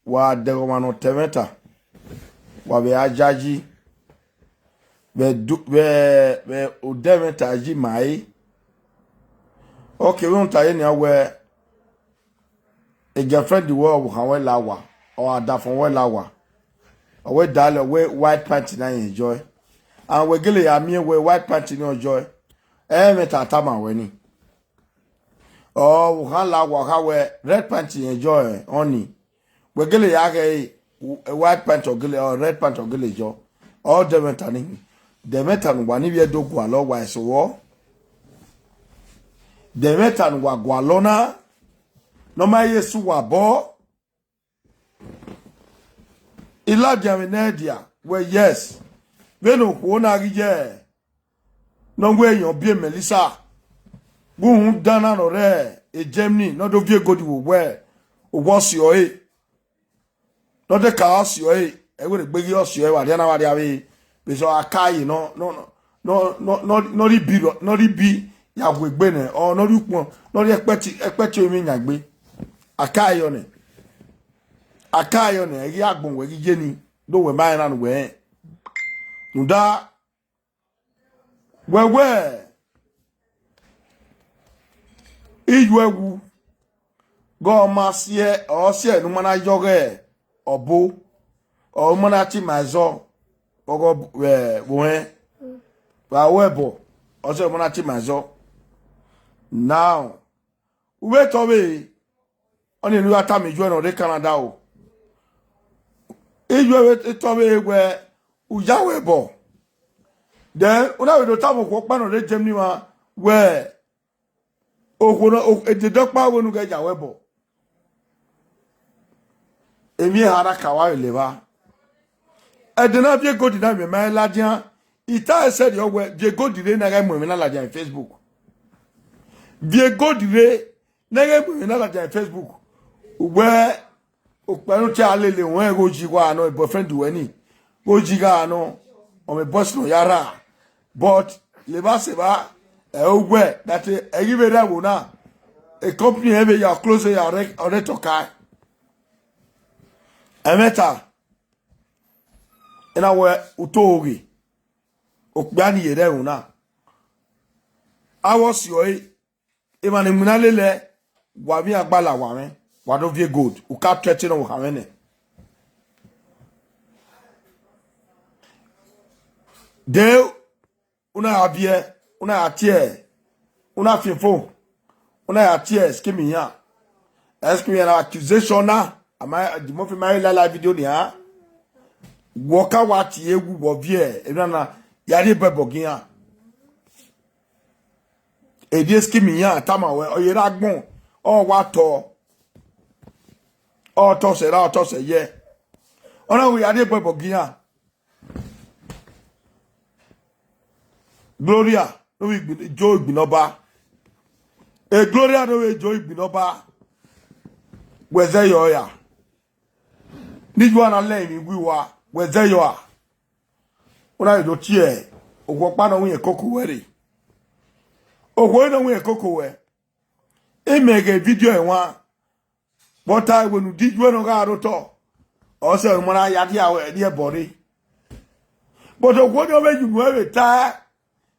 wa deromano temeta wa be ajaji be udemeta aji mai okay we unta ye ni awe a girlfriend the world how well lawa or adafon well lawa we dale we white pants na enjoy and we gele ya mi we white pants no enjoy meta tama we ni oh han lawa ha we red pants enjoy only we gele ya ge white pants or gele or red pants or gele jo all the metaning the metan wani bi dogu alo wa so wo the metan wa gwalona no ma yesu wa bo Elijah Menedia, well, yes. When no one agije, no way your beer Melissa. Boom, dana no re, a Germany, not of your good will wear, or was your a. Not the cars your a, I would beg your share, I don't know what they have. Because I can't, not be, ya with Bene, or not expect you mean Yagbe. I can't on it. Akayo ne yagbon we gijeni do we mai na we nda we ijuegu go masie o se nu mana joge obo o mana ti mazo ogo we wa webo o se mana ti mazo now we to be oni nu ata meju na de Canada o ijo to be we ujawe bo then una we do tamo ko pa no de Germany ma we okono e de dokpa we nu ga jawe bo emi hara kawa leba e de na bie godi na me ma ladian ita said yo we bie godi re na ga mo me na ladian Facebook bie godi re na ga mo me na ladian Facebook we okpanu ti alele won e goji wa no boyfriend we ni goji ga no o me boss no yara but le ba se ba e ogwe that e give that wo na a company have your close your rek to kai emeta ina we utogi okpani yere wo na awo si o e mani munalele wa mi agbala wa me what of your good? You can't touch it on Hamene. Deu, una abie, una atie, una finfo, una atie, skimi ya. Eskimi ya na accusation na. Ama, di mo fi ma la video ni ha. Woka wati egu bovie, ena na yari bebogi ya. Edi skimi ya, tama we, oyera agbon, o wato. Oh, toss it, yeah. Oh, no, we are the people here. Gloria, no, we Joy Binoba. A Gloria, no, we Joy Binoba. Where's there you are? Need one and lame, we were. Where's there you are? When I do cheer, or what pan away a cocoa wedding. Oh, when away a cocoa. It make a video and one. What I when you did you no to also when I had your dear body. But whatever you were tired,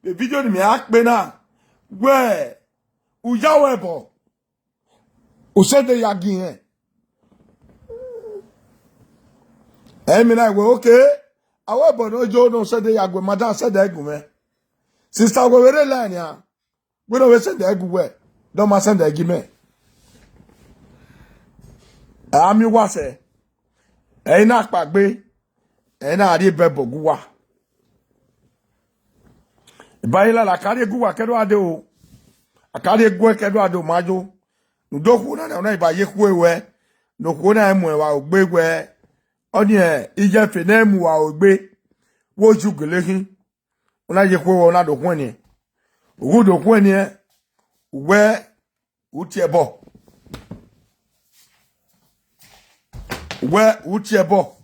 the video me act bena where Ujawebo who said the yagin. I mean I go okay. However, no Joe no said the yagwe, madam said the egume. Sister we very line ya. We don't send the egg don't send the egg. Ami wase ena pagbe ena ari bebo guwa bayila la kare guwa kedo ade o akare guwa kedo ade o majo ndoku na iba yeku ewe ndoku na emu wa ogbegwe oni ije fe na emu wa ogbe wo jugelehin ona yeku ona dokun ni ogu dokun ni we utiebo where would you bo?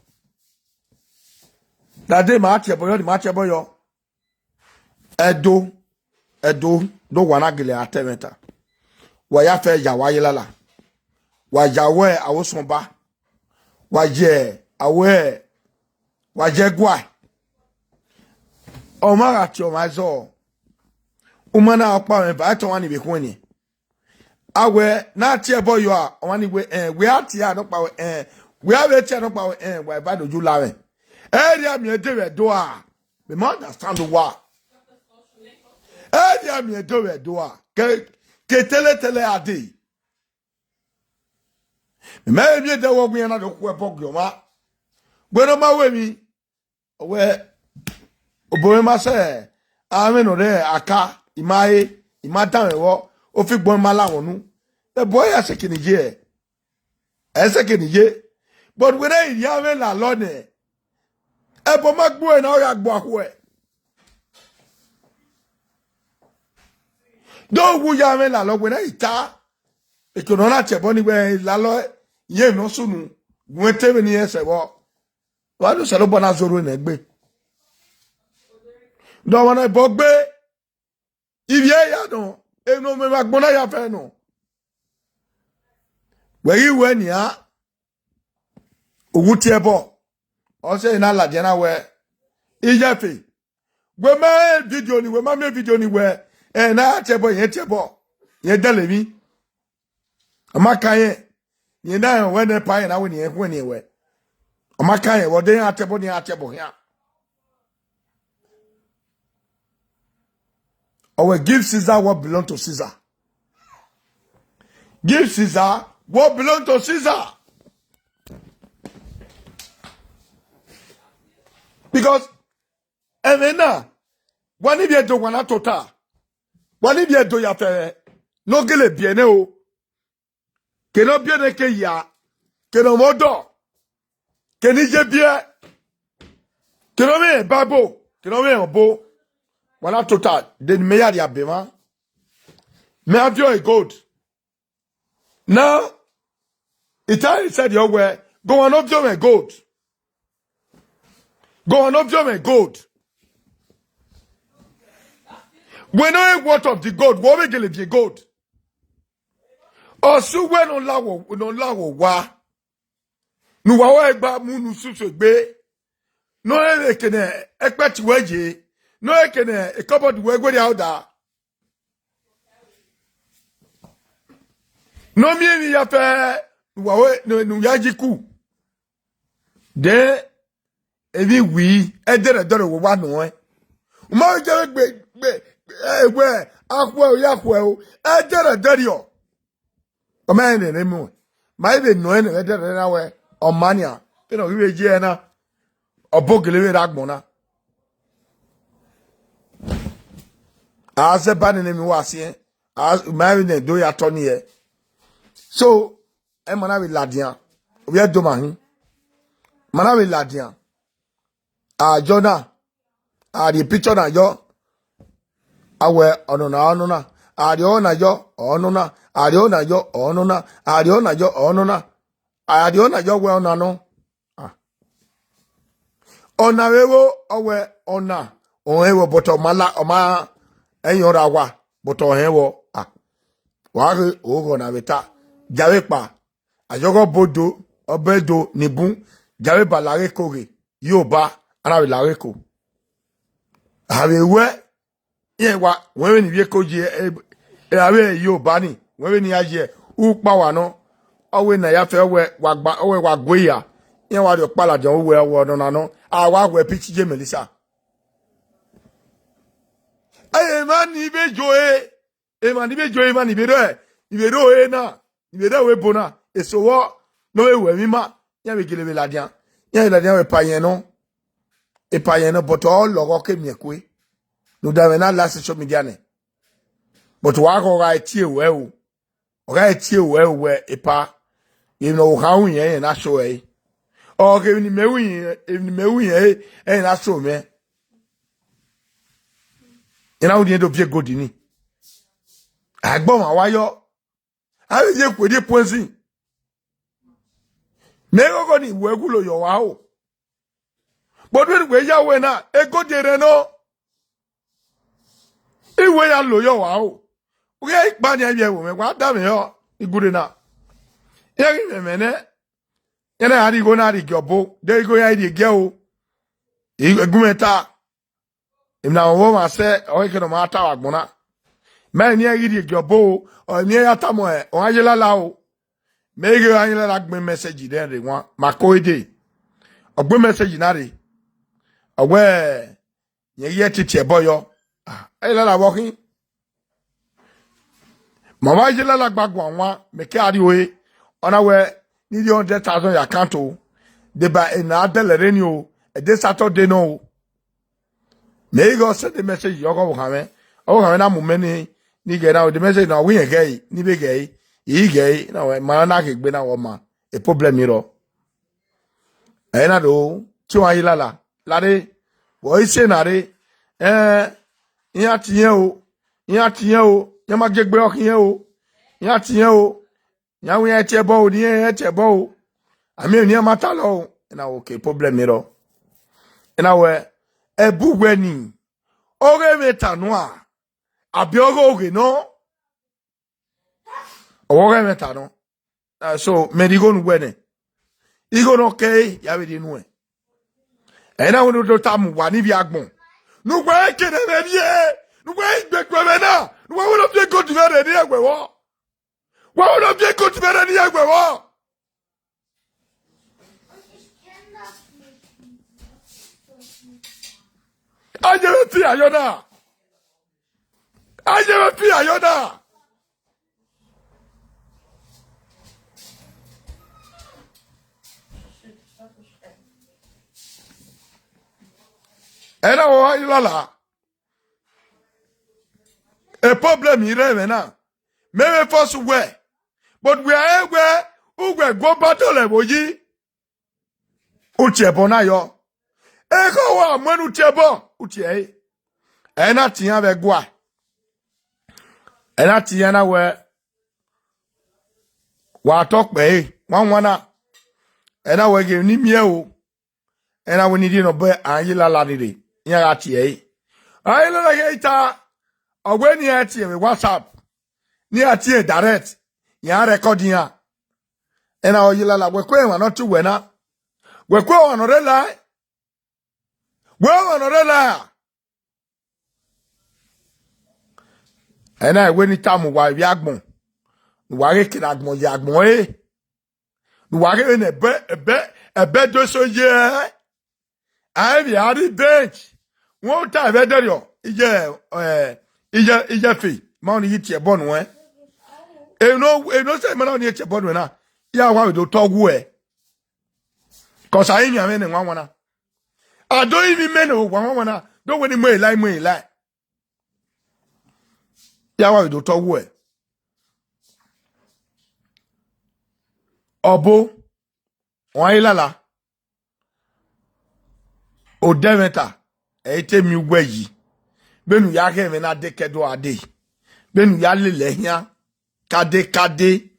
That day, match your yo. Edo, do wanagile atemeta. Waya fe ya wayelala. Wajawe awosomba. waje awe waje gwa o ma ati o ma zo o ma na pa me ba to wani be ko ni awe na ati e boy yo a wani we ati a no pa we ave ti no pa we ba doju lawe area mi de we do a me ma understand wa area mi de we do a ke tele ade me ma bi de wo gwen na do ko e bogyo ma gbero ma we mi we obowe ma se ame no re aka imae imatan ewo o fi gbon ma lawon nu e boy asekinije esekinije but we dey ya me la lo ne e bo ma gbo e na o ya gbo aho e do wu ya me la lo we na ita e ko no na che bo ni we la lo ye no sunu gwen tebe ni ese bo wa do se lo bo na zoro na gbe do wona bo gbe ibi e ya no e no me ba gbona ya fe no we we ni a owuti ebo o se na la je na we ijefe we ma video ni we na chebo ye dale mi amaka ye ni na we ne pa ye na we ni we amaka ye wo de atebo ni atebo ya or give Caesar what belong to Caesar. Give Caesar what belong to Caesar. Because Emena, one if you do one tota, one if you do ya fe, no gele bien o, que no bien que ya, que no modo, que ni je bien, que no me babo, que no me obo, one tota, then me ya bema, me have you a gold. Now, Italy said your way, go on up to me gold. Go on up to me gold. When I what of the gold, what we get the gold? Or so when on lawo wa. Nu wa egba mu nu susu gbe. No ekene ekpeti weje. No ekene e cupboard we go dey da. No mi ya fe wa we nu yajiku. De ebi wi edere dore wo wa no e. Ma je gbe we akwa yakwa o edere dore yo. O ma ne mu. Ma ibe no e ne edere na we o mania. Pe no wi je na obogele we ragbona. Aze ba ne mi wase as ma ne do ya to ne. So e mana we ladian. We do ma hin. Mana we ladian. Jona the picture na yo awe onona ariona yo onona ariona yo onona ariona yo onona ariona yo we onano ona wewo owe ona onhewo boto mala oma enyora wa boto henwo wa re ogo na beta jawe pa ajogo bodo obedo nibun jawe balare kore yoba ana we lare ko awe ye wa wewe ni wieko je awe yoba ni wewe ni aje upa wa no owe na ya fe we wagba owe wagwe ya ye wa de pala jan owe owo no na no awa we pichi je melisa aye man ni bejoe man ni bejoe man ni bedo na ni bedo we bona esowo no we mi ma ya we gele we ladian ya ladian we payen no e payen no but all logo ke miekwe no da na last social media ne but wa go ga tie we o ga tie we epa you know how yen na show e o ke ni mewu yen e na show me ina odi do bie godi ni agbon awayo a ye kwede ponzi me go ni we gulo yo wa o but we ya we na e godi re no iwe ya lo yo wa o we ikpa ni aye wo me wa da me yo igure na ye ri me ne Yana ari go na ri gyobo. There go ya ri gyo. Egumeta. Imna wo ma se o ke no ma ta wagbona. Me ni ri gyobo o ni ya ta mo e o ajela la o. Me ge ajela la gbe message den re won. Makoide. Ogbe message na re. Owe ye tete boyo. Ah, ajela la working. Mama ajela la gbagbo won me ke ari we. Ona we ni 100,000 ya account o. De ba na adelere ni o. E de Saturday no. Me go send the message yo go hame. O hame na mu meni ni get now the message na we gay ni be gay. E gay na we ma na ke gbe na wo ma. E problem mi ro. E na do ti wa yi lala. Lade wo ise na re iya tiyen o. Iya tiyen o. Ya ma gegbe okin o. Iya tiyen o. Ya we e tie bo o ni e tie bo o. Ami ni ma ta lo. Na okay problem mi ro. Na we ebugwe ni oge metanu a abiogo oge no oge metanu so medigo nu gwene igo no ke ya we di nu e na wonu do tamu wa ni bi agbon nu gwe kene me die nu gwe gbegbe me na nu gwe wonu bi go tu mere ni egbe wo wonu bi go tu mere ni egbe wo ajebe ti ayona ajebe ti ayona era o ilala a problem here now maybe first way but we are where ugwe go battle eboyi uche bona yo ego wa mwenu chebo uche ena tiyan be gwa ena tiyan na we wa tok pe wana ena we ge ni mie o ena we ni di no be ayila la ni de yan ati ayila la ge ta ogwe ni ati we WhatsApp ni ati direct yan record yan ena oyila la we kwe wa no tu we na we kwe wa no re la we wa no re la ena we ni tamu wa wi agbon wa ge kira agbon ya agbon wa ge ne ebe do so ye I be ari bench won ta be there yo ije fi ma ni yiti e bonu e no say ma ni yiti e bonu na ya wa do togu cause I nya me ne nwa na I don't even me no nwa na don't when me like ya wa do togu obo won ilala o demeta ete mi gwayi benu ya ke me na de kedo ade benu ya lele hia kade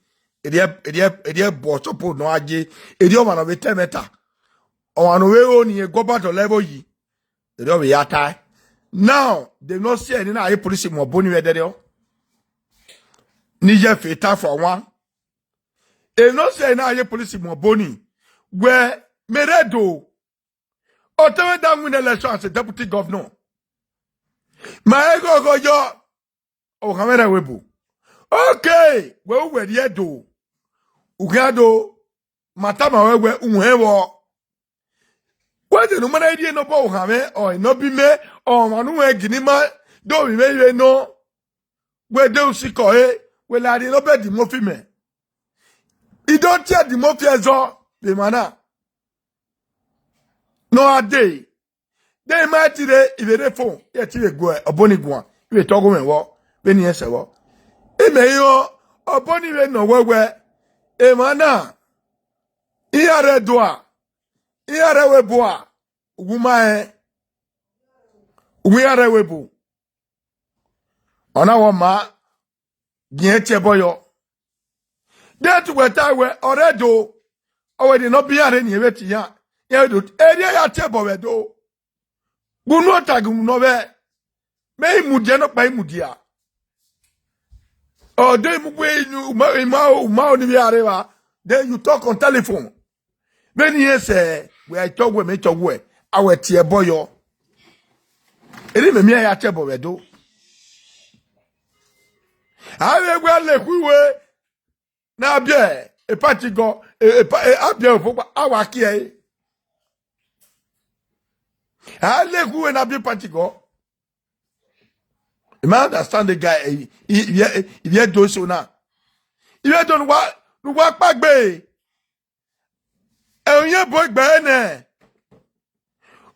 ede bo topo no aje ede o ma no be temeta o anu we o ni go back to level yi ede o be ya tai now they no see any na police mo boni we dede o ni je feta for one e no see na police mo boni we meredo Otewe down win election as a deputy governor. My go yo. Oh, camera webu. Okay, we here do. Ugado matama we unhewo. What the no man idea no bo hame or no be me or manu we ginima do be me no. We do siko we la no be di mofi me. I don't tear the mofi ezo be mana. No a day. They might today if they phone. Yet you go a bonny one. You talk when walk. Benny yes, walk. It may yo a bonny no where. A mana. Iare doa. Iare weboa. Woman. We are a webu. On our ma. Giete boyo. That were I were already. Already not be any wet ya. Yedut area ya tebo wedo bunu tagu no be me mudie no pa mudia o de mu gbe ma ni bi arewa then you talk on telephone Many years we I talk we make we our tie boyo. Eri me ya chebo wedo. Ave gwa le kuwe na abie e party go abie ofo awaki e. Ale kuwe na abie party go. You might understand the guy if you do so now. If you don't work back bay. Onye break bene.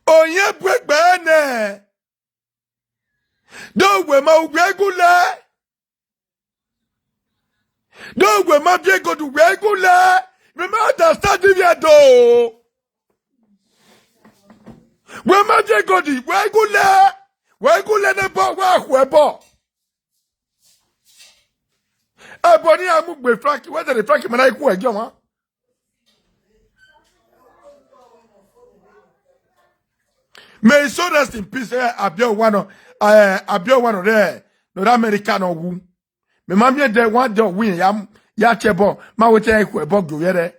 Onye break bene. Don't we ma regular. Don't we ma bien go to regular. We ma understand if you do. We ma bien go to regular. Regular ne bo wa kwebo. Aboni amu gbe Frank, whether the Frank man I ku ejo wa. May so rest in peace. Abio one there. No American or woo. Me mamie de one de win ya chebo. Ma we tell you about go yere.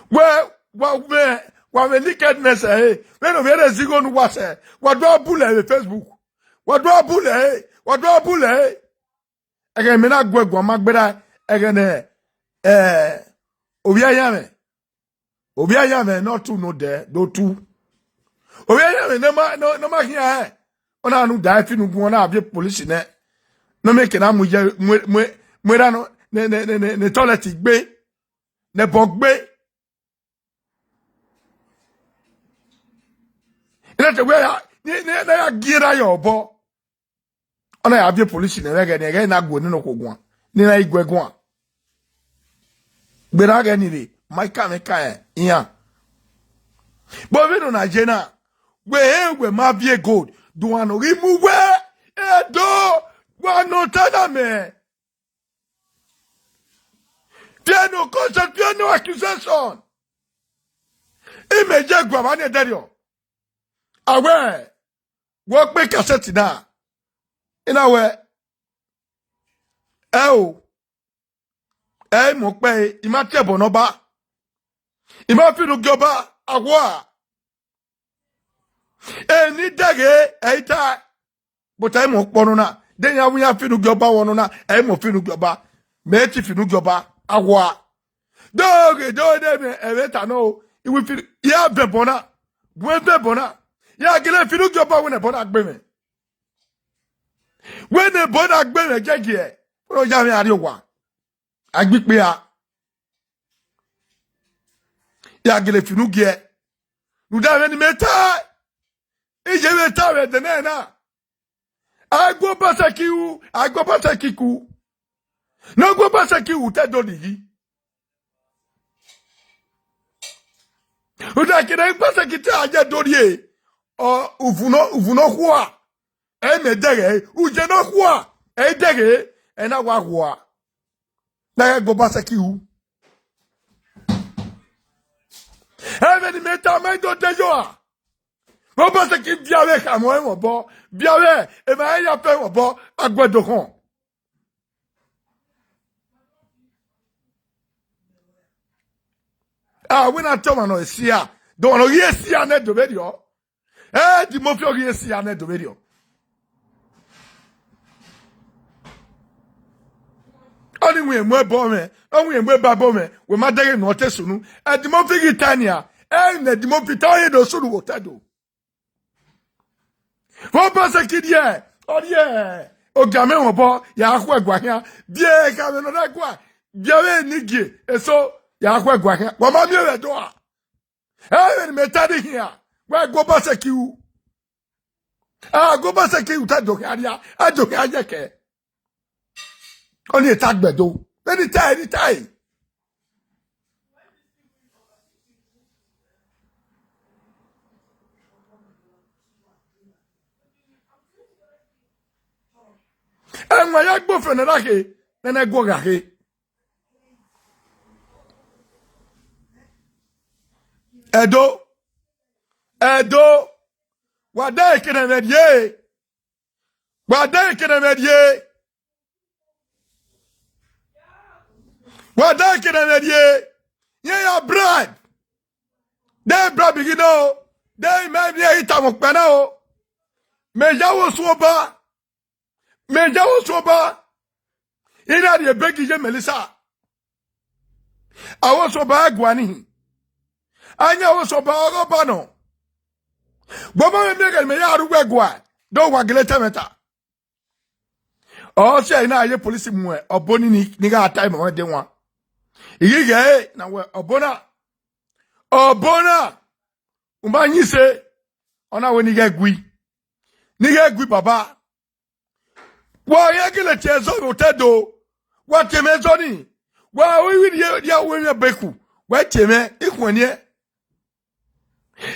Well, we nakedness when we are zigo no was what do bulle Facebook. What do bulle? What do bulle? Again me na gwa magbera again Obi ayame not to no there, do two. Obi ayame no ma here. Ona nu die fi nu gun na abie police ne. No make na mu no ne toilet gbe. Ne bogbe. Ina te we ya gira yo bo. Ona ya abie police ne rege na go ni no kogun. Ni na igwegun. Gbera ge ni re. My kind yeah. But we don't agena. We ma be gold. Do one remove do one no tada me. Piano concert, piano accusation. Image guavane dario. Awe work make cassette na. In our mo pe imate bonoba. Ima finu gyoba agwa. Ni dage eita. But I mo pono na. Den ya wunya finu gyoba wono na. Mo finu gyoba. Me ti finu gyoba agwa. Doge do de me eveta no. Iwi finu ya bebona. Bwe bebona. Ya gele finu gyoba wona bona agbe me. When bona agbe me jeje. Pro ja me ari wa. Agbipe ya. Ya gele finu gie. Nu da we ni meta. Ije meta we de na. Agbo basakiku. No go basakiku te do ni. U da kire basakite aje do rie. O uvuno kwa. E me dege, u je no kwa. E dege, e na wa kwa. Na go basakiku. Even meta me do dejoa. Bo basa ki biawe ka mo e bo. Biawe e ma ya pe wo bo agbedo kan. When I tell no sia, do no yesia na do video. Di mo fi yesia na do video. Oni we mo bo me, on we mo ba bo me, we ma dege no tesunu. Di mo fi gitania. Na di mo fi taye do sunu wo tado. Wọ́n bá ṣe kí díẹ̀ ọdíẹ̀ ọ̀gàmẹ́ wọn bọ́ yàá kó ẹ̀gbà hìá bíẹ́ kàwé lọ́dọ̀ ẹ̀kọ́ à bíẹ́ nígi èso yàá kó ẹ̀gbà hìá wọ́n máa mi rẹ̀ dọ́ à ẹ̀rẹ̀ mẹ́ta dì hìá wọ́n ẹ̀gbọ́ bá ṣe kí wú àgọ́ bá ṣe kí wú tá dòkè àríyá àdòkè àjẹkẹ́ ọ ní ìta gbẹ̀dọ́ ẹni táyì. Enwa ya gbo fenera ke nene gwo ga ke Edo wada ekene medie wada ekene medie ya bribe. They bribe begin o. They maybe eat am okpana o. Mejawo soba. Mejawo soba. Ina de begi je Melissa. Awo soba agwani. Anya wo soba ogoba no. Bobo me ya arugwa gwa. Do wa geleta meta. O se ina aye police mu e oboni ni ga time won de wan. Igi na we obona. Obona. Umbanyi se ona we ni ga gui. Ni ga gui baba. Wa ye gele chezo otedo. Wa temezo ni. Wa wi ya we beku. Wa teme ikwanye.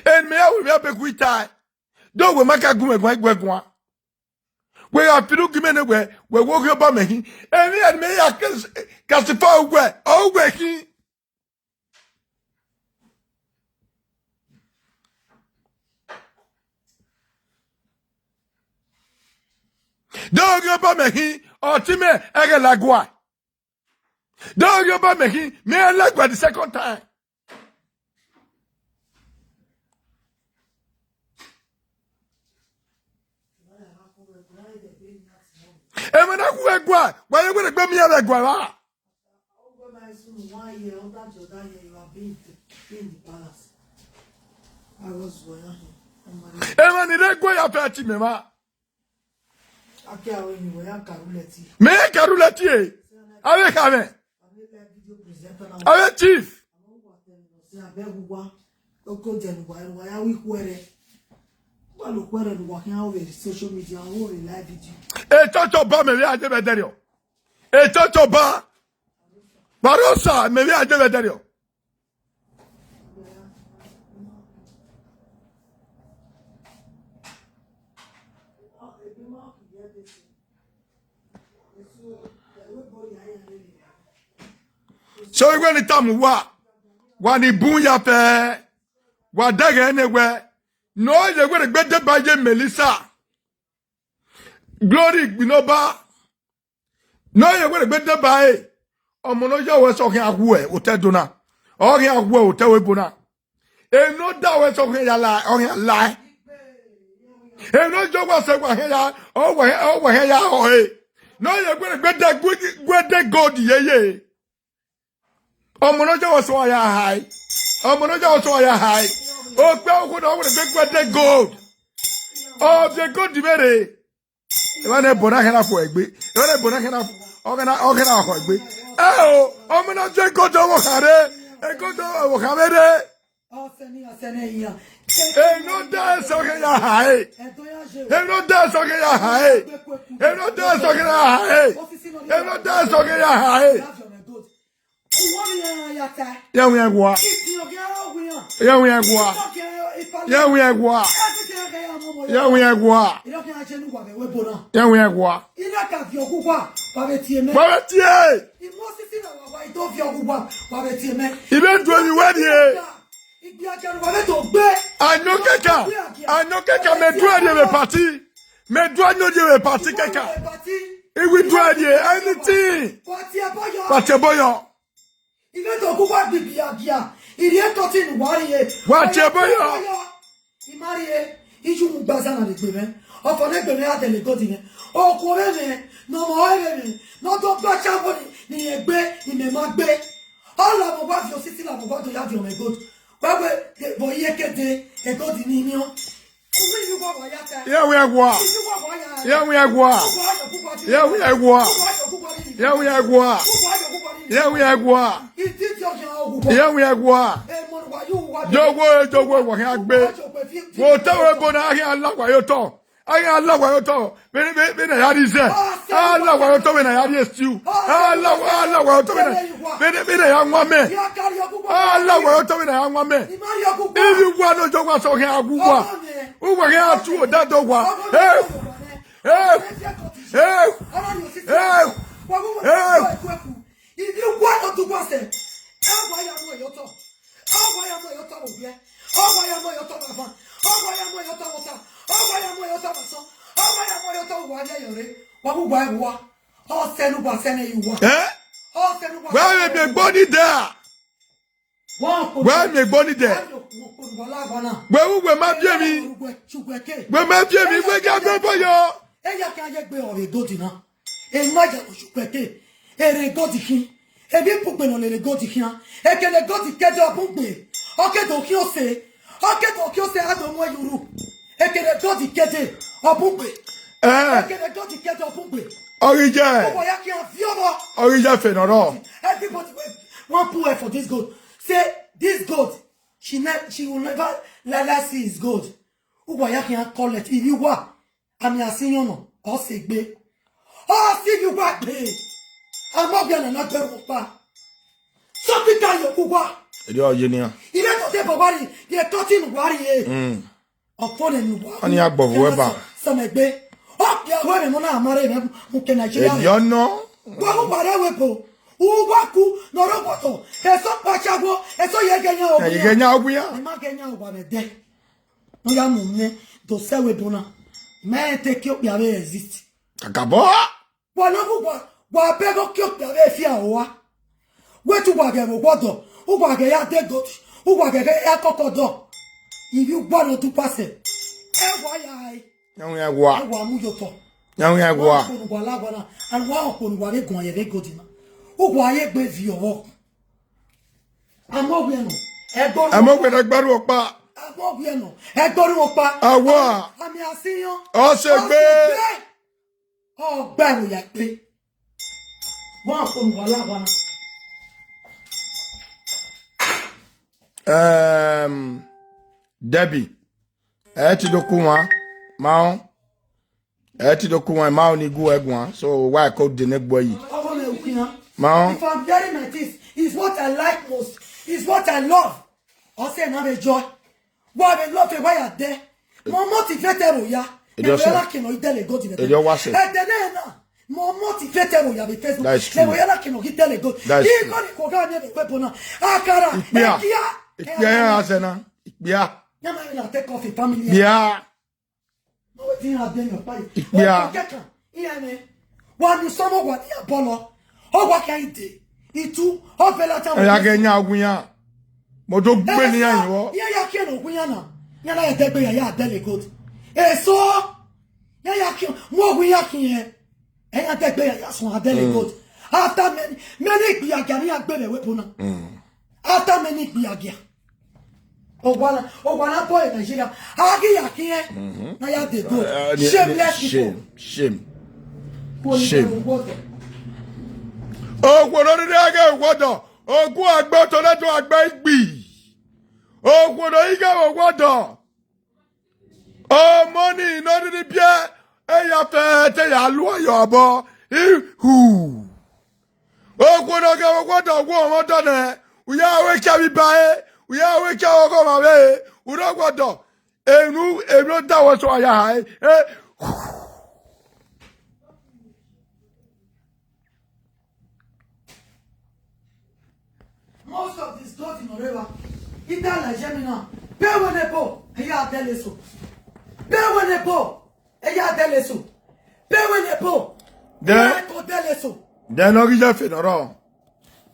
En me ya we beku ita. Do we maka gu egwa. We are piru gimene we wo go ba mehi. En me ya kasifa ogwe. Ogwe ki. Do go ba mehi o ti me ege lagwa. Do go ba mehi me lagwa the second time. Emana ku egwa, wa ye gbe mi egwa wa. I was going. Emani regwa ya fati me ma. Me karuleti e. Ave kame. Ave chief. Social media, live video. E toto ba me ya je bederio. E toto ba. Barosa me ya je bederio. So when the time wa ni bun ya fe wa dage anywhere no ye we gbede ba je Melissa glory gbinoba no ye we gbede ba e omo no je we so kan awu e o te dona o kan awu e o te we bona e no da we so kan ya la o kan la e no jo wa se wa ya o wa ya o e no ye we gbede god ye Omonoja was why high. Omonoja was why high. Oh, go down with a big gold. Oh, the good debate. When a bonacana for a bit, when a bonacana organa for a bit. Oh, Omonoja go to Wakare, and go to Wakare. Ain't no dance on your high. Ain't no dance on your high. Ain't no dance on your high. Ain't no dance on your high. Yeah, we are what? Yeah, we are what? Yeah, we are what? Yeah, we are what? Yeah, we are what? Even when you went here, I know Keka, me do a party. Me do a party, Keka. If we do anything, but a boy. Even though Kuba Bibia, il y a tout une warrior. What you boy? Il marie, il joue bazan avec lui. On connaît que les les godines. Oh, Corée, non, moi, non, donc pas chaboni, ni ebe, ni me magbe. Oh, la bomba, je suis la bomba de l'avion, mes gouttes. Bah, vous voyez que des godines, yeah, we are what? Yeah, we are what? Yeah, we are what? Yeah, we are what? Yeah, we are what? Yeah, we are what? Jogo, what have been? What terrible, I love what you talk. I love what you talk. When I had his I love what you told me. I had yes, you. I love what you told me. When I young woman. I love what you told me. I young woman. If you want to joke, so here, who were here to that dog? If you want to pass it, I am your top. I am your top. I am your top. I am your top. I am your top. I am your top. What will buy what? All send you what? All send where is the body there? Where me boni there? Where we ma bien mi? Where ma bien mi? Where ga go boyo? Eya kan ye gbe ore godi na. E ma ja lo supeke. Ere godi kin. E bi pupe no le godi kin. E ke le godi keje opugbe. O ke do ki o se. O ke do ki o se ado mo yuru. E ke le godi keje opugbe. E ke le godi keje opugbe. Orije. O ya ki an fiomo. Orije fe no ro. Everybody want put for this goat. Say this goat, she will never let us see his goat. Who ya can call it? If you wa, I'm your senior no. Or say be. Oh, see you back be. I'm not gonna not go pa. Something can you wa. Edo junior. If you don't take body, you cutting worry. Upon a new one. Ani agbo weba. Some be. Oh, you are one amare who can Nigeria. You know. What wepo? Uwaku noroboto eso pachago eso yegenya obu yegenya obu ya ma genya obu abede no ya mumme do sewe bona me te ki obi abe exist akabo wa no bu wa pego ki obi abe fi awa wetu wa ge gbodo ugwa ge ya de goat ugwa ge ya kokodo if you gbodo to pass e wa ya nyawu ya gwa wa mu yoto nyawu ya gwa wa la bona and wa okonu wa be gon ye be godina Ugwa ye gbe vi owo. Amogwe no. Egboru. Amogwe na gbaru opa. Amogwe no. Egboru opa. Awa. Ami asiyan. O se gbe. O gba wo ya pe. Won ko mo wala wana. Debbie. Ti dokuma. Maon. Ti dokuma maon ni gu egun. So why call the neck boy? Mom. If I'm getting like this, it's what I like most. It's what I love. I'll say another joy. Why I love it while you're there. More motivated, yeah. It does. More motivated, yeah. Because that's true. That's take off a family. Yeah. One is someone what the Apollo. Oh, what can it do? Itu, oh, Pelata. I get now, we are. But don't bring me on. Yeah, can't we are not. Yana, I take me a delegate. Eh, so, yeah, more we are here. And I take me a delegate. After many be a Ghanaian baby weapon. After many be a gear. Oh, one boy in Nigeria. I get here. I have the good. Shame. Oh, what are they again? Water. Oh, go and go to let you agba igbi. Oh, what are you going water? Oh, money, not in the pier. Hey, after tell ya lua your boy. Who? Oh, what are you water? Go water there. We are we carry by. We are we carry go away. We don't water. Enu that was why I. Most of this goat in the river, it does like Gemina. Pay when they go, and you are telling so. Pay when they go, and you are telling so. Pay when they go, then no get fit at all.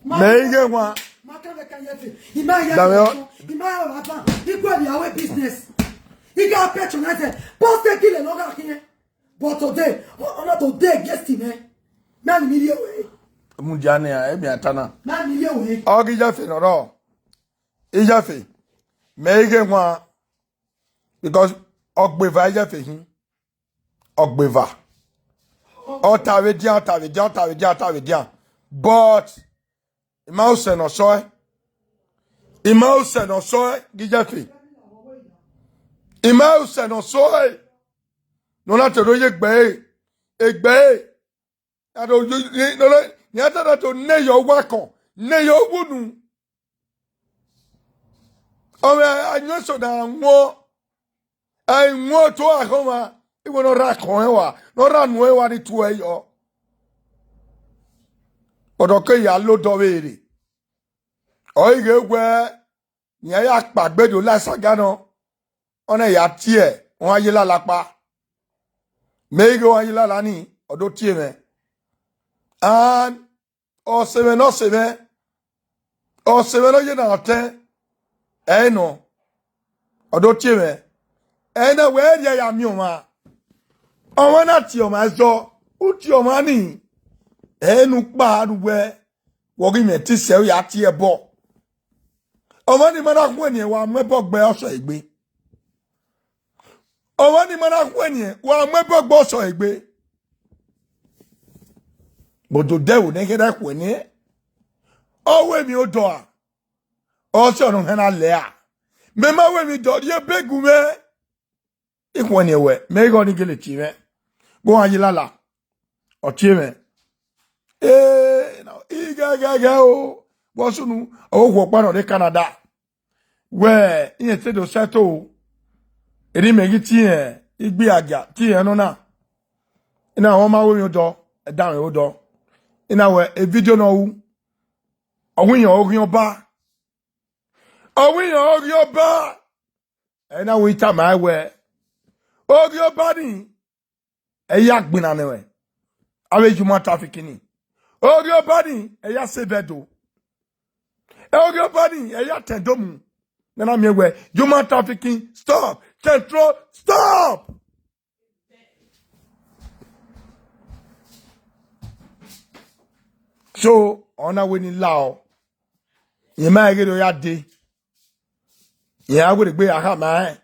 May get one. He might have a business. He got patronized. Post the killer, no here. But today, not today, guest him, eh? Man, million way. Mujane ya emi atana. Man, million way. Ogi jafe no ro. Ijafe. Mege nwa because ogbeva ijafe hin. Ogbeva. Otawe dia. But imause no so. Imause no so gijafe. Imause no so. No na te roye egbe. Ado no nyata to ne yo wako, ne yo wunu. Owe anyo so da nwo. Ai nwo to ahoma, iwo no ra kon ewa, no ra nu ewa ni tu eyo. Odoke ya lo do were. Oige gwe nya ya pagbedo la sagano. Ona ya tie, won aye la lapa. Mege won aye la ni, odo tie me. And or seven, o severo ye na ote no odo tiwe na we ye ya mi o ma o wa na ti o ma zo uti o ma ni enu pa duwe wo gi me ti se ya ti e bo o ma ni ma na ku ni wa mebo gbe oso egbe o wa ni ma na ku ni wa mebo gbe oso egbe bodo dewo ne ke da ku ni o we mi o do a o se onu he na le a me ma we mi do ye begu me ikwo ni we me go ni gele ti me go ayilala o ti me no iga o bo sunu o wo pa no de Canada we yin se do seto eri megi ti en igbe aja ti en no na ina won ma we mi do e down o do ina we e video no wu awin ogun oba ena we ta ma we ogun oba ni e ya gbina ne we awe juma traffic ni ogun oba ni e ya sevedo ogun oba ni e ya tendomu na me we juma trafficking stop control stop so ona we ni lao ye ma ge do ya de ye a go de gbe aha ma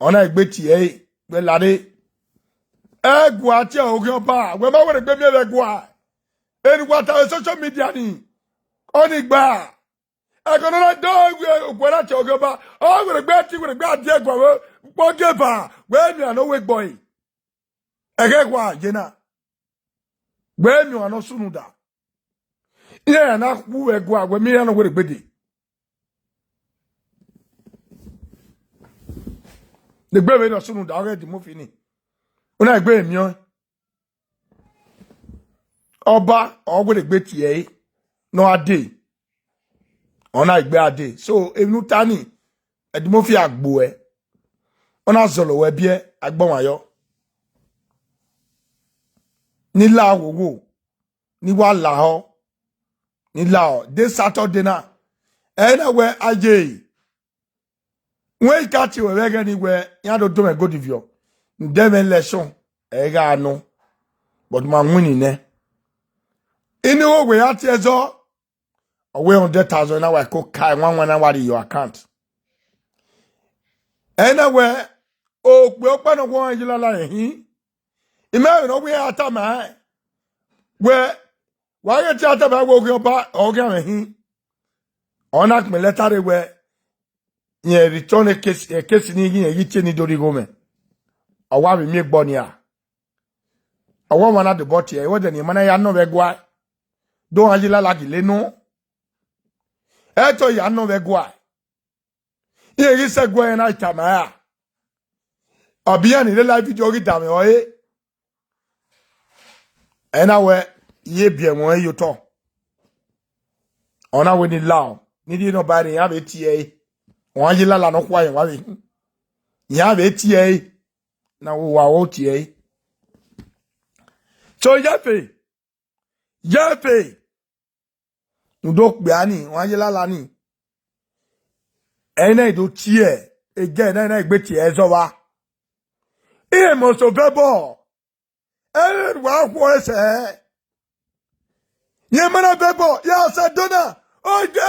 ona egbe ti e gbe lade egwa ti ogun oba we ma we de gbe mi egwa eni wata social media ni oni gba agono na do ogwara ti ogun oba o we de gbe ti we de gbe adi egwa we po geba we mi ano we boy egwa je na gbe mi ano sunu da yeah, na ku egwa we mi ano we de gbe de the gbe no sunu da already mo fini una gbe mi o oba ogwe de gbe ti e no ade ona gbe ade so enu tani edimo fi agbo e ona zolo we bie agbon ayo ni la wowo ni wa la ho ni la o de Saturday na ena we aje we catch we wege ni we ya do me go divio ndem election e ga no but ma win ne ini wo we ati ezo away 100,000 na wa ko kai 11 na wari your account anywhere o pe o pa no won yila la hin ime no we ata ma we wa ye ti ata ba wo ko ba o ga hin ona me letter we ye return case ni yin yi ti ni dori go me awa mi gbo ni a awa wana de bot ye wo de ni mana ya no we gwa do yila la ki le no eto ya no we gwa ye ri se gwa na ita ma ya obia ni le live video ri da me o e ena we ye bie won yo to ona we ni law ni di no ba ni ya be tie won yi lala no kwa yin wa be ya be tie na wo wa wo tie so yefe ndo pe ani won yi lala ni ena do tie again na egbe tie zo wa e mo so bebo e wa kwa se ye mana bebo ya se dona o je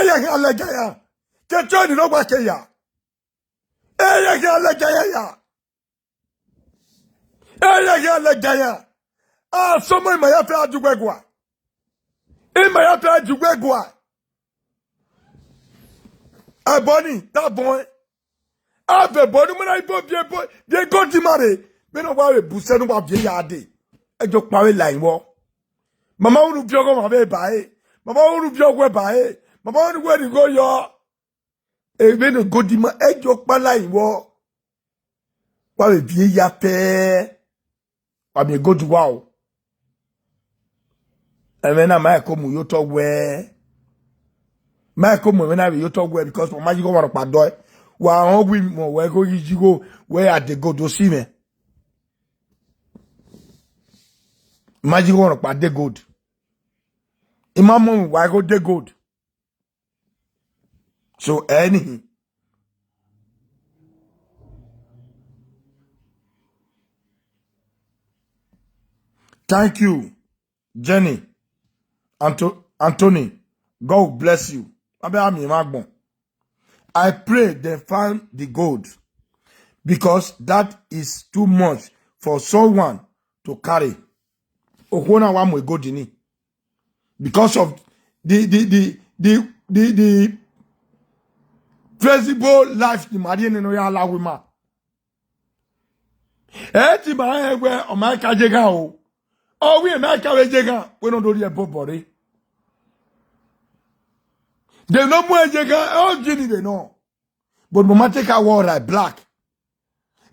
ya alega ya ke toni no gba ke ya ya alega ya ya alega ya somo ma ya fe ajugwegwa ma ya fe ajugwegwa aboni tabon ave bonu mana ibo bie go di mare me no wa we buse no wa bie ya de ejo pawe line wo mama unu bi ogo ma be bae mama unu bi ogwe bae mama unu we go yo me no go di ma ejo pa line wo wa we bie ya pe wa me go du wa o eme na ma ko mu yo to we ma ko mu na yo to we because mama ji go wa pa do wa won gwi mo we go yi go we at the go do see me magic one pa de good imam wa go de good So any. Thank you, Jenny, Anthony. God bless you. I pray they find the gold because that is too much for someone to carry. Okona wa mwe gold ni. Because of the flexible life the Marian no ya la wima. Ti ba egwe o ma ka jega o. O we ma ka we jega we no do the body. They no more jega all jini they know. But no matter ka war like black.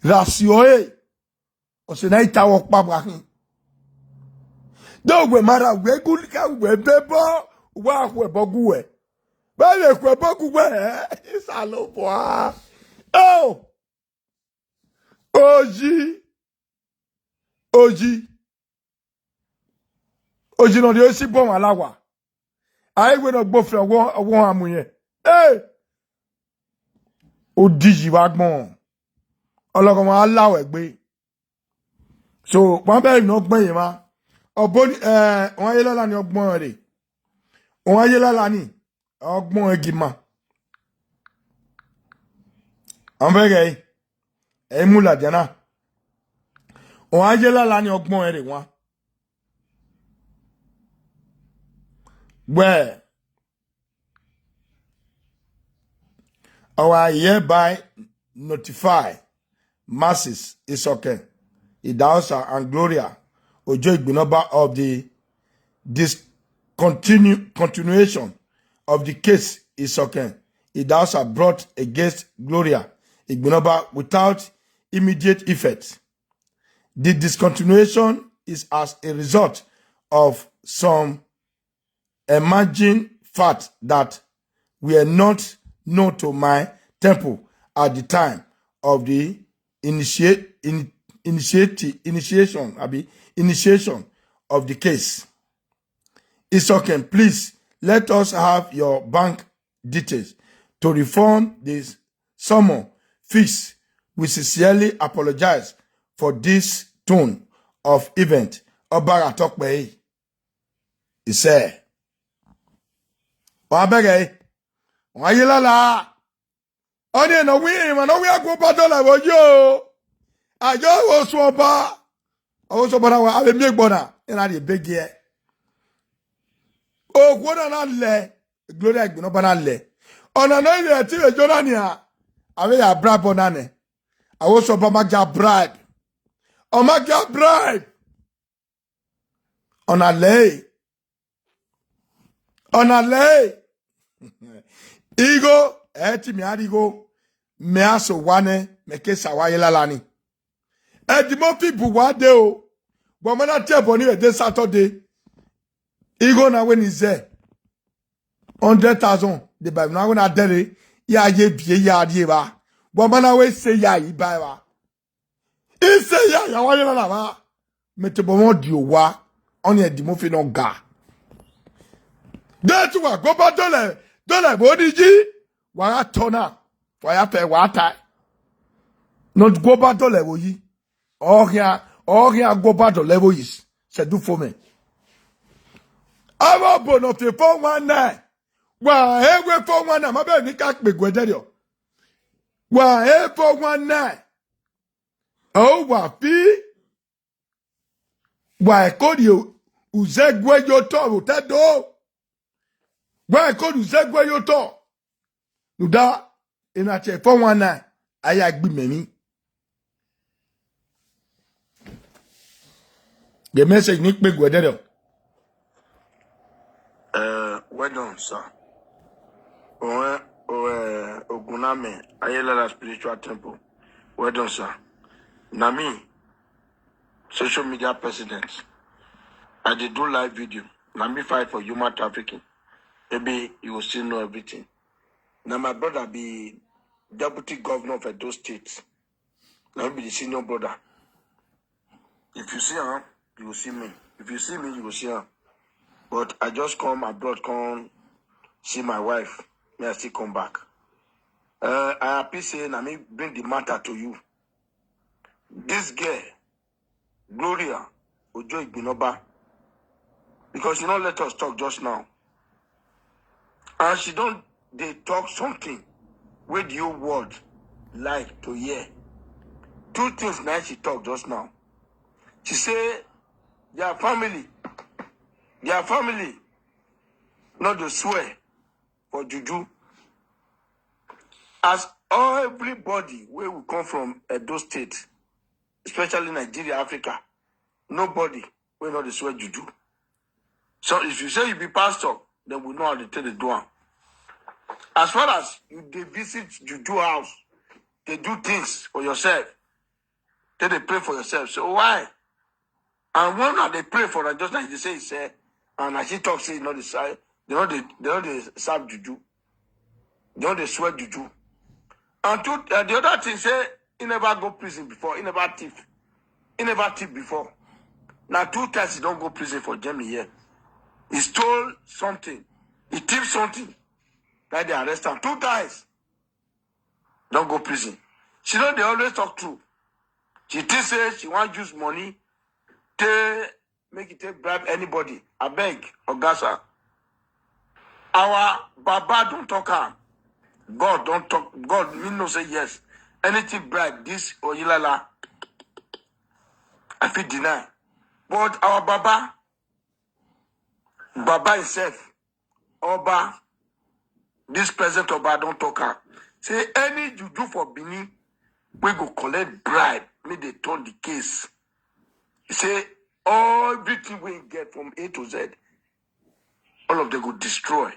Ratio e o se na ita wo pa bra hin. Do we mara we good ka we bebo wa we bogu we. Ba le we bogu we isalo po. Oh. Oji no de si bon alawa. Ai we no gbo fre wo amuye. Eh. Odiji wa gbon. Ologun ma lawe gbe. So, wọ́n bẹ̀rẹ̀ ní ọgbọ́n yìí máa. Ọ̀bọ́n wọ́n ayé lọ́la ní ọgbọ́n rẹ̀. Wọ́n ayé lọ́la ní ọgbọ́n igi máa. Wọ́n bẹ̀rẹ̀ yìí. Ẹ̀yìn mú làjẹ́ náà. Wọ́n ayé lọ́la ní ọgbọ́n rẹ̀ wọ́n. Well, our hereby notify masses is okay. Idahosa and Gloria Ojo Igbinoba of the continuation of the case is okay. Idahosa brought against Gloria Igbinoba without immediate effect. The discontinuation is as a result of some emerging facts that were not known to my temple at the time of the initiation of the case. Isoken, please let us have your bank details to refund this summon fees. We sincerely apologize for this tone of event. Obara Tokbe, he said. Wabege, wayilala. Onye no we man, no we go battle like yo. Ajo wo soba. O so bara wa ave mi gbona ina de big here. O gbona na le, Gloria Igbinoba na le. Ona no ile ti we jona ni a. Ave ya bribe bona ne. Awo so ba ma ja bribe. O ma ja bribe. Ona le. Igo eti mi adigo me aso wane me kesa wa yelalani. E di mo people wa de o. But man na tell boni we dey Saturday. Igo na when is there 100,000 the Bible na when adere ya ye bie ya die ba. But man na we say ya yi ba wa. I say ya wa yelala ba. Me te bon di o wa on e di mo fi no ga. That wa go ba dole body ji wa tona wa ya pe wa ta. Not go ba dole wo yi. All here go ba dole wo yi. Se do for me. Awa bono te 419. Wa ewe 419 ma be ni ka pe gwederio. Wa e 419. O wa fi. Wa e kodi uzegwe yo to te do. Wa e kodi uzegwe yo to. Nuda ina che 419 aya gbi memi. The message ni pe gwederio. Well done, sir. Oguname, Ayelala Spiritual Temple. Well done, sir. Nami, social media president. I did do live video. Nami fight for human trafficking. Maybe you will still know everything. Now my brother be deputy governor of those states. Now be the senior brother. If you see her, you will see me. If you see me, you will see her. But I just come abroad, come see my wife. May I still come back. I happy saying I may bring the matter to you. This girl, Gloria Ojo Igbinoba, because you don't let us talk just now. And she don't they talk something with your word like to hear. Two things now she talk just now. She say their family, not to swear for juju. As everybody where we come from Edo State, especially Nigeria, Africa, nobody will not swear juju. So if you say you be pastor, then we know how to tell the door. As far as they visit juju house, they do things for yourself. Then they pray for yourself. So why? And one they pray for them, just like they say, and as she talks, say, not the side, they know they serve juju. They know they swear juju. And the other thing say, he never go prison before, he never thief. He never thief before. Now 2 times he don't go prison for Germany here. He stole something. He thieved something. That they arrest him 2 times. Don't go prison. She know they always talk true. She says she want to use money to make it take bribe anybody. I beg, Ogasa. Our Baba don't talk her. God don't talk. God, me no say yes. Anything bribe, this or Yilala, I feel deny. But our Baba himself, Oba, this present Oba don't talk her. Say any juju for Bini, we go collect bribe, make they turn the case. He say everything we get from A to Z, all of them go destroy.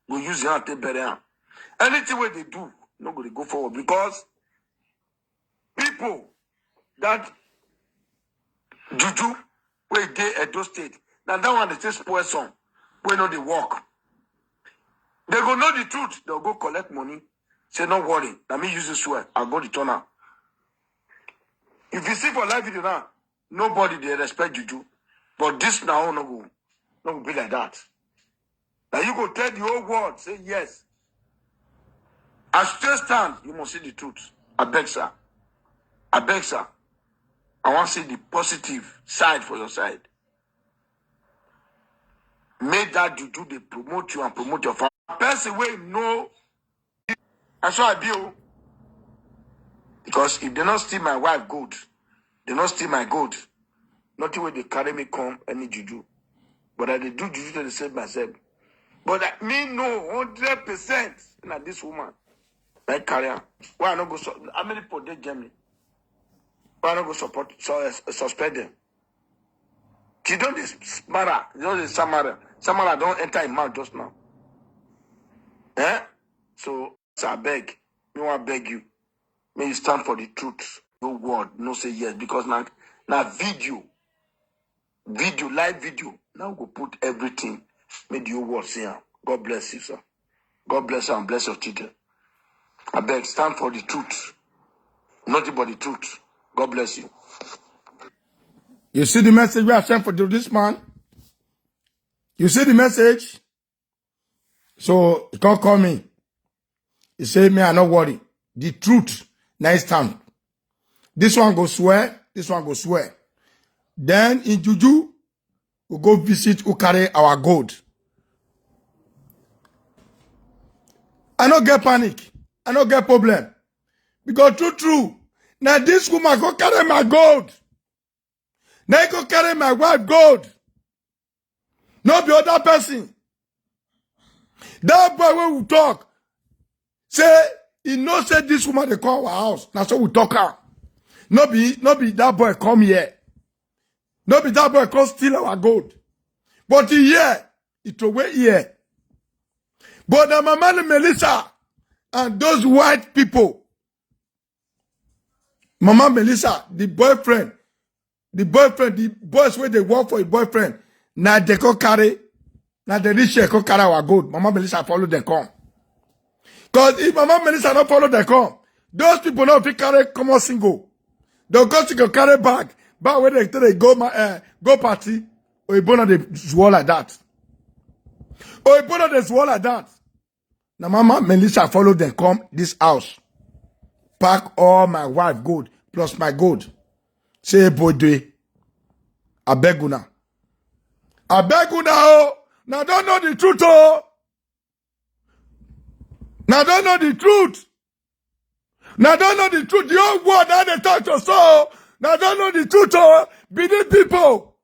Go use the hand to bury them. Anything where they do, not going to go forward because people that juju where they at those state, now that one they say spoil some, where no they work. They go know the truth. They'll go collect money. Say no worry. Let me use this swear. I'll go return now. If you see for live video now, nobody they respect juju, but this now no go be like that. Now you go tell the whole world, say yes. As you stand, you must see the truth. I beg, sir. I beg, sir. I want to see the positive side for your side. Make that juju they promote you and promote your family. Person way know. That's why I be. Because if they not steal my wife gold, they not steal my gold. Nothing where they carry me come any juju. But I they do juju to save myself. But me know 100% that this woman. Like career. Why I not go how many people they Germany? Why I not go suspend them? She don't Samara. Samara don't enter in mouth just now. So I beg. Me want beg you. May you stand for the truth. No word. No say yes. Because now video, live video. Now go put everything. May the whole world see her. God bless you, sir. God bless you and bless your children. I beg, stand for the truth. Nothing but the truth. God bless you. You see the message we have sent for this man? You see the message? So, he can't call me. He say, me, I not worry. The truth, next time. This one go swear. This one go swear. Then, in Juju, we go visit who carry our gold. I don't get panic. I don't get problem. Because true. Now this woman go carry my gold. Now go carry my wife gold. No be other person. That boy when we talk, say, he know say this woman they come our house. Now so we talk her. No be that boy come here. No be that boy come steal our gold. But he here, he throw away here. But the mama Melissa and those white people, Mama Melissa, the boyfriend, the boys where they work for a boyfriend, now they go carry, now the rich go carry our gold. Mama Melissa follow them come. Because if Mama Melissa not follow them come, those people not fit carry come single. They'll go to carry bag where they go party, or a bona they swallow like that. Or a bona they swallow like that. Now Mama Melissa followed them come this house. Pack all my wife gold plus my gold. Say Bodwe. I beg una. I beg una oh. Now don't know the truth oh. Now don't know the truth. Now don't know the truth. The whole world now they talk to so. Now don't know the truth oh. Be the people.